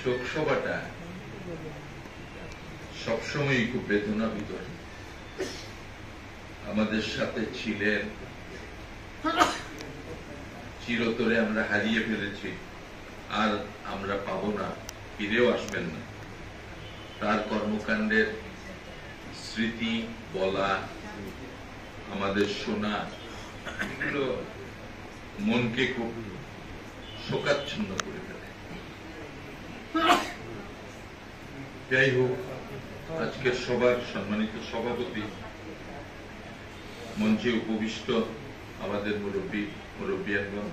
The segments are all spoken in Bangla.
শোক সভাটা সবসময় খুব বেদনা ভিতর। আমাদের সাথে ছিলেন, চিরতরে আমরা হারিয়ে ফেলেছি, আর আমরা পাবো না, ফিরেও আসবেন না। তার কর্মকাণ্ডের স্মৃতি বলা, আমাদের শোনা, এগুলো মনকে খুব শোকাচ্ছন্ন করে ফেলে। যাই হোক, আজকের সবার সম্মানিত সভাপতি, মঞ্চে উপবিষ্ট আমাদের মুরব্বিয়ানগণ,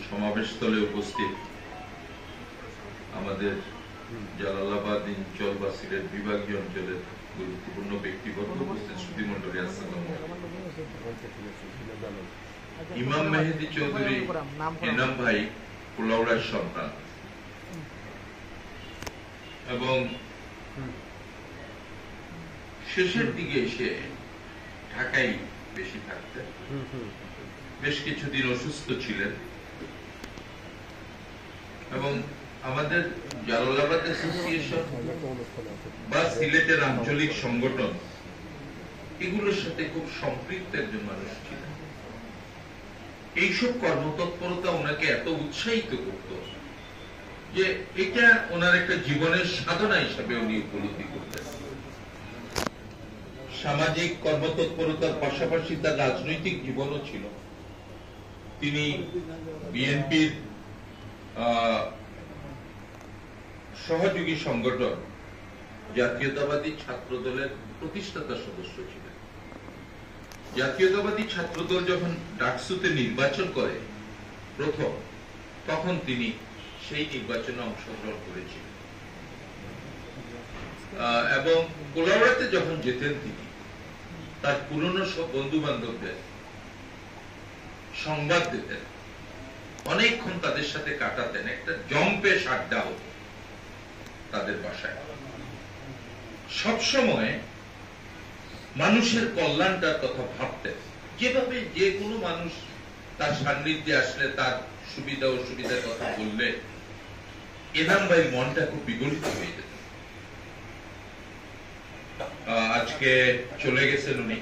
সমাবেশস্থলে উপস্থিত আমাদের জালালাবাদ অঞ্চল বা সিলেট বিভাগীয় অঞ্চলের গুরুত্বপূর্ণ ব্যক্তিবর্গ, উপস্থিত শ্রুতিমণ্ডলী, আসসালামু আলাইকুম। ইমাম মেহেদী চৌধুরী এনাম ভাই কুলাউড়ার সন্তান এবং শেষের দিকে এসে ঢাকায় বেশি থাকতেন। বেশ কিছুদিন অসুস্থ ছিলেন এবং আমাদের জালালাবাদ অ্যাসোসিয়েশন বা সিলেটের আঞ্চলিক সংগঠন, এগুলোর সাথে খুব সম্পৃক্ত একজন মানুষ ছিলেন। এইসব কর্মতৎপরতা ওনাকে এত উৎসাহিত করত যে এটা ওনার একটা জীবনের সাধনা হিসাবে উনি উপলব্ধি করতেন। সামাজিক কর্মতৎপরতার পাশাপাশি তার রাজনৈতিক জীবনও ছিল। তিনি বিএনপির সহযোগী সংগঠন জাতীয়তাবাদী ছাত্র দলের প্রতিষ্ঠাতা সদস্য ছিলেন। জাতীয়তাবাদী ছাত্রদল যখন ডাকসুতে নির্বাচন করে প্রথম, তখন তিনি সেই নির্বাচনে অংশগ্রহণ করেছিলেন এবং কোলাউড়াতে যখন যেতেন তিনি তার পুরনো সব বন্ধু বান্ধবদের সংবাদ দিতেন, অনেকক্ষণ তাদের সাথে কাটাতেন, একটা জম্পেশ আড্ডা হতো তাদের বাসায়। সবসময় মানুষের কল্যাণটার কথা ভাবতেন, যেভাবে যে কোনো মানুষ তার সান্নিধ্যে আসলে তার সুবিধা অসুবিধার কথা বললে এনাম ভাই মনটা খুব বিগলিত হয়ে যেত। আজকে চলে গেছেন উনি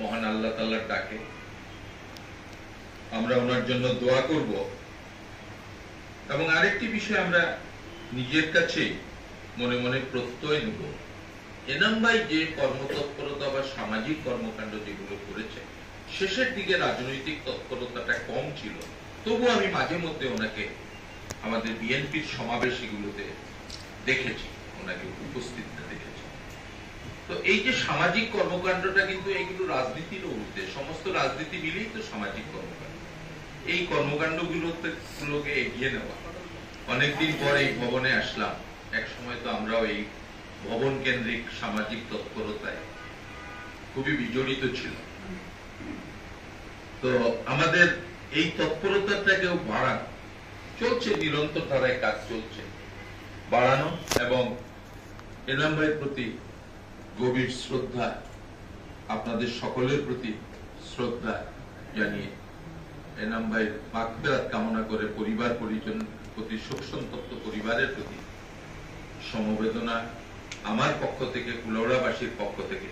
মহান আল্লাহ তাআলার ডাকে। আমরা ওনার জন্য দোয়া করব এবং আরেকটি বিষয় আমরা নিজের কাছে মনে মনে প্রত্যয় নেব, এনাম ভাই যে কর্মতৎপরতা বা সামাজিক কর্মকাণ্ড যেগুলো করেছে, শেষের দিকে রাজনৈতিক তৎপরতাটা কম ছিল, তবু আমি মাঝে মধ্যে ওনাকে আমাদের বিএনপির সমাবেশ এগুলোতে দেখেছি, ওনাকে উপস্থিত দেখেছি। তো এই যে সামাজিক কর্মকাণ্ডটা কিন্তু এগুলো রাজনীতির ঊর্ধ্বে, সমস্ত রাজনীতি মিলেই তো সামাজিক কর্মকাণ্ড। এই কর্মকাণ্ডগুলোকে এগিয়ে নেওয়া। অনেকদিন পর এই ভবনে আসলাম, এক সময় তো আমরাও এই ভবন কেন্দ্রিক সামাজিক তৎপরতায় খুবই বিজড়িত ছিল। তো আমাদের এই তৎপরতাটাকেও বাড়ানো চলছে, নিরন্তর ধারায় কাজ চলছে, বাড়ানো এবং এনাম ভাইয়ের প্রতি গভীর শ্রদ্ধা, আপনাদের সকলের প্রতি শ্রদ্ধা জানিয়ে এনাম ভাইয়ের মাগফিরাত কামনা করে পরিবার পরিজন প্রতি, শোক সন্তপ্ত পরিবারের প্রতি সমবেদনা আমার পক্ষ থেকে, কুলাউড়াবাসীর পক্ষ থেকে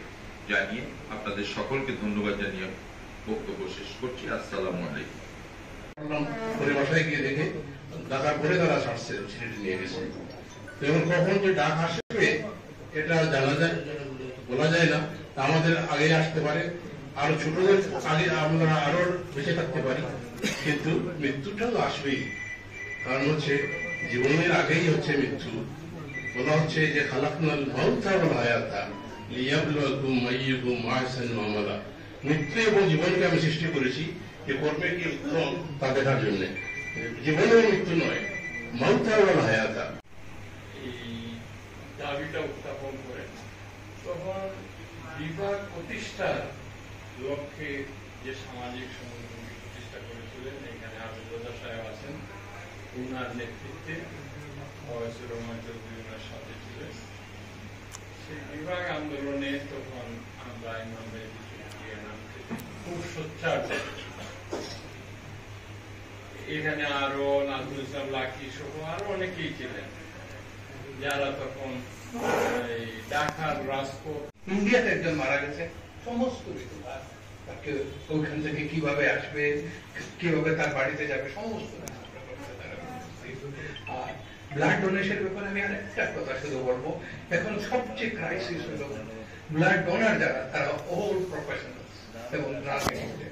জানিয়ে আপনাদের সকলকে ধন্যবাদ জানিয়ে বক্তব্য শেষ করছি। আসসালামু আলাইকুম। পরিবাসায় গিয়ে দেখে ডাকা পরে তারা ছাড়ছে, ছেলেটি নিয়ে গেছে। এবং কখন যে ডাক আসবে এটা জানা যায়, বলা যায় না। আমাদের আগে আসতে পারে, আরো ছোটদের আগে আমরা আরো বেঁচে থাকতে পারি, কিন্তু মৃত্যুটা তো আসবেই। কারণ হচ্ছে জীবনের আগেই হচ্ছে মৃত্যু। বলা হচ্ছে যে খালাকনাল মাউতা ওয়াল হায়াতা লিয়াবলুয়াকুম আইয়ুকুম আহসানু আমালা। মৃত্যু এবং জীবনকে আমি সৃষ্টি করেছি যে কর্মে কি উত্তম তা দেখার জন্য। জীবনের মৃত্যু নয়, মাউতা ওয়াল হায়াতা। এই দাবিটা উত্থাপন করেন, তখন বিভাগ প্রতিষ্ঠার লক্ষ্যে যে সামাজিক সংগঠনটি প্রতিষ্ঠা করেছিলেন, এখানে আবুল সাহেব আছেন, উনার নেতৃত্বে ওয়াইসুর রহমান চৌধুরী ওনার সাথে ছিলেন। সেই বিভাগ আন্দোলনে তখন আমরা ইমাম মেহেদী চৌধুরী খুব সোচ্চার এখানে আরো নাজমুল ইসলাম লাকি সহ আরো অনেকেই ছিলেন যারা তখন ঢাকার রাজপথ। ইন্ডিয়াতে একজন মারা গেছে, সমস্ত কিছু তাকে ওইখান থেকে কিভাবে আসবে, কিভাবে তার বাড়িতে যাবে, সমস্ত আর ব্লাড ডোনেশন ব্যাপারে আমি আরেকটা কথা শুধু বলবো, এখন সবচেয়ে ক্রাইসিস হলো ব্লাড ডোনার যারা তারা অল প্রফেশনাল এবং রাজনীতি